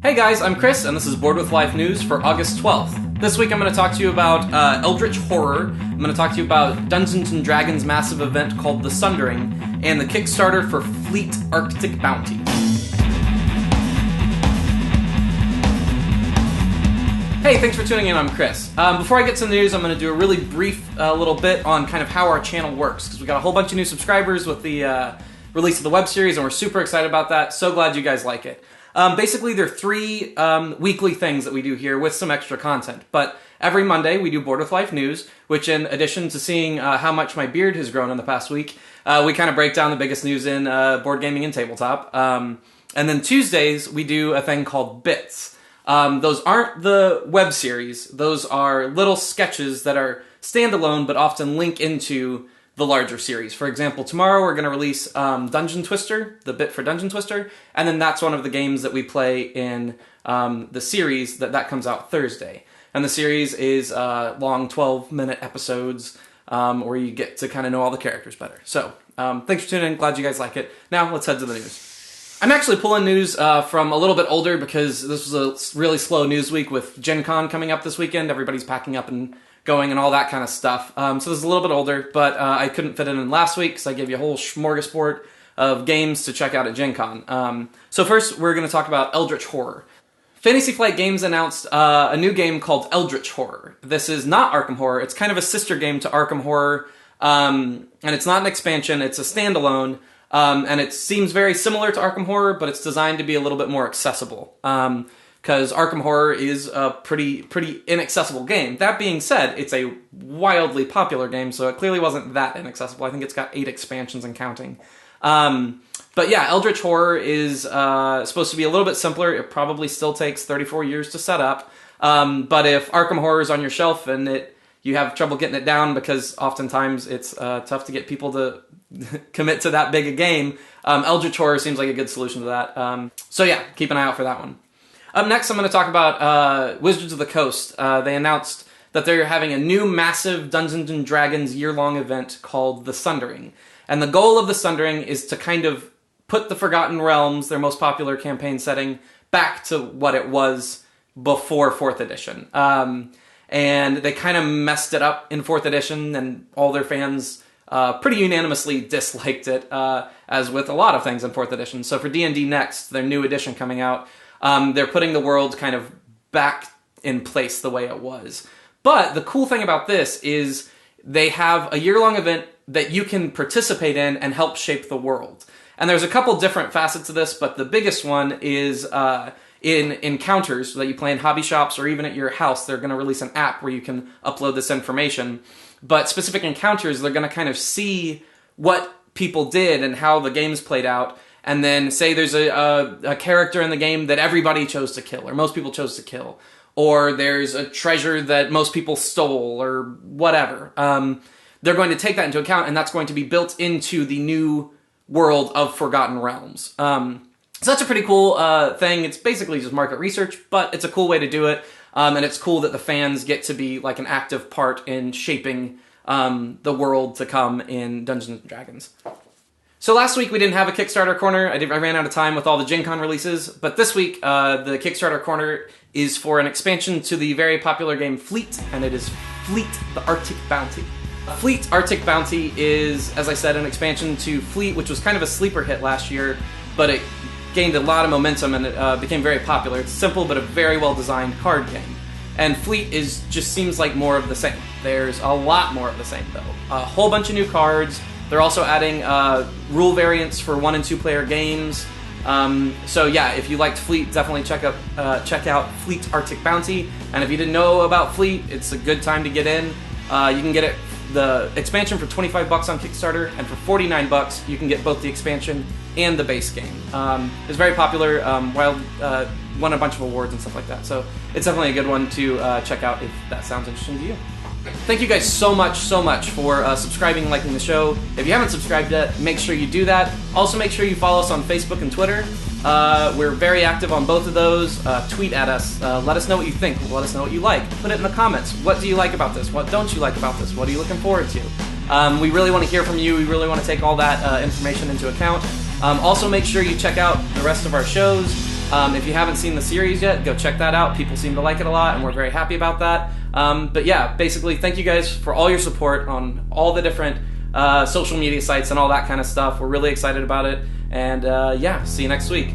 Hey guys, I'm Chris, and this is Board with Life News for August 12th. This week I'm going to talk to you about Eldritch Horror, I'm going to talk to you about Dungeons & Dragons' massive event called The Sundering, and the Kickstarter for Fleet Arctic Bounty. Hey, thanks for tuning in, I'm Chris. Before I get to the news, I'm going to do a really brief little bit on kind of how our channel works, because we got a whole bunch of new subscribers with the release of the web series, and we're super excited about that. So glad you guys like it. Basically, there are three weekly things that we do here with some extra content. But every Monday, we do Board with Life News, which in addition to seeing how much my beard has grown in the past week, we kind of break down the biggest news in board gaming and tabletop. And then Tuesdays, we do a thing called Bits. Those aren't the web series. Those are little sketches that are standalone, but often link into the larger series. For example, tomorrow we're going to release Dungeon Twister, the bit for Dungeon Twister, and then that's one of the games that we play in the series that comes out Thursday. And the series is long 12-minute episodes where you get to kind of know all the characters better. So, thanks for tuning in. Glad you guys like it. Now, let's head to the news. I'm actually pulling news from a little bit older because this was a really slow news week with Gen Con coming up this weekend. Everybody's packing up and going and all that kind of stuff. So this is a little bit older, but I couldn't fit it in last week because I gave you a whole smorgasbord of games to check out at Gen Con. So first, we're going to talk about Eldritch Horror. Fantasy Flight Games announced a new game called Eldritch Horror. This is not Arkham Horror. It's kind of a sister game to Arkham Horror, and it's not an expansion. It's a standalone, and it seems very similar to Arkham Horror, but it's designed to be a little bit more accessible. Because Arkham Horror is a pretty inaccessible game. That being said, it's a wildly popular game, so it clearly wasn't that inaccessible. I think it's got 8 expansions and counting. But yeah, Eldritch Horror is supposed to be a little bit simpler. It probably still takes 34 years to set up. But if Arkham Horror is on your shelf and you have trouble getting it down because oftentimes it's tough to get people to commit to that big a game, Eldritch Horror seems like a good solution to that. So yeah, keep an eye out for that one. Up next, I'm going to talk about Wizards of the Coast. They announced that they're having a new massive Dungeons & Dragons year-long event called The Sundering. And the goal of The Sundering is to kind of put the Forgotten Realms, their most popular campaign setting, back to what it was before 4th edition. And they kind of messed it up in 4th edition, and all their fans pretty unanimously disliked it, as with a lot of things in 4th edition. So for D&D Next, their new edition coming out, they're putting the world kind of back in place the way it was. But the cool thing about this is they have a year-long event that you can participate in and help shape the world. And there's a couple different facets to this, but the biggest one is in encounters that you play in hobby shops or even at your house. They're going to release an app where you can upload this information. But specific encounters, they're going to kind of see what people did and how the games played out. And then say there's a character in the game that everybody chose to kill, or most people chose to kill. Or there's a treasure that most people stole, or whatever. They're going to take that into account, and that's going to be built into the new world of Forgotten Realms. So that's a pretty cool thing. It's basically just market research, but it's a cool way to do it. And it's cool that the fans get to be like an active part in shaping the world to come in Dungeons & Dragons. So last week we didn't have a Kickstarter corner. I ran out of time with all the Gen Con releases, but this week the Kickstarter corner is for an expansion to the very popular game Fleet, and it is Fleet the Arctic Bounty. Fleet Arctic Bounty is, as I said, an expansion to Fleet, which was kind of a sleeper hit last year, but it gained a lot of momentum and it became very popular. It's simple but a very well-designed card game. And Fleet just seems like more of the same. There's a lot more of the same, though. A whole bunch of new cards. They're also adding rule variants for 1- and 2-player games. So yeah, if you liked Fleet, definitely check out Fleet Arctic Bounty. And if you didn't know about Fleet, it's a good time to get in. You can get the expansion for $25 on Kickstarter, and for $49 you can get both the expansion and the base game. It's very popular, won a bunch of awards and stuff like that. So it's definitely a good one to check out if that sounds interesting to you. Thank you guys so much for subscribing and liking the show. If you haven't subscribed yet, make sure you do that. Also, make sure you follow us on Facebook and Twitter. We're very active on both of those. Tweet at us. Let us know what you think. Let us know what you like. Put it in the comments. What do you like about this? What don't you like about this? What are you looking forward to? We really want to hear from you. We really want to take all that information into account. Also, make sure you check out the rest of our shows. If you haven't seen the series yet, go check that out. People seem to like it a lot, and we're very happy about that. But yeah, basically, thank you guys for all your support on all the different social media sites and all that kind of stuff. We're really excited about it. And yeah, see you next week.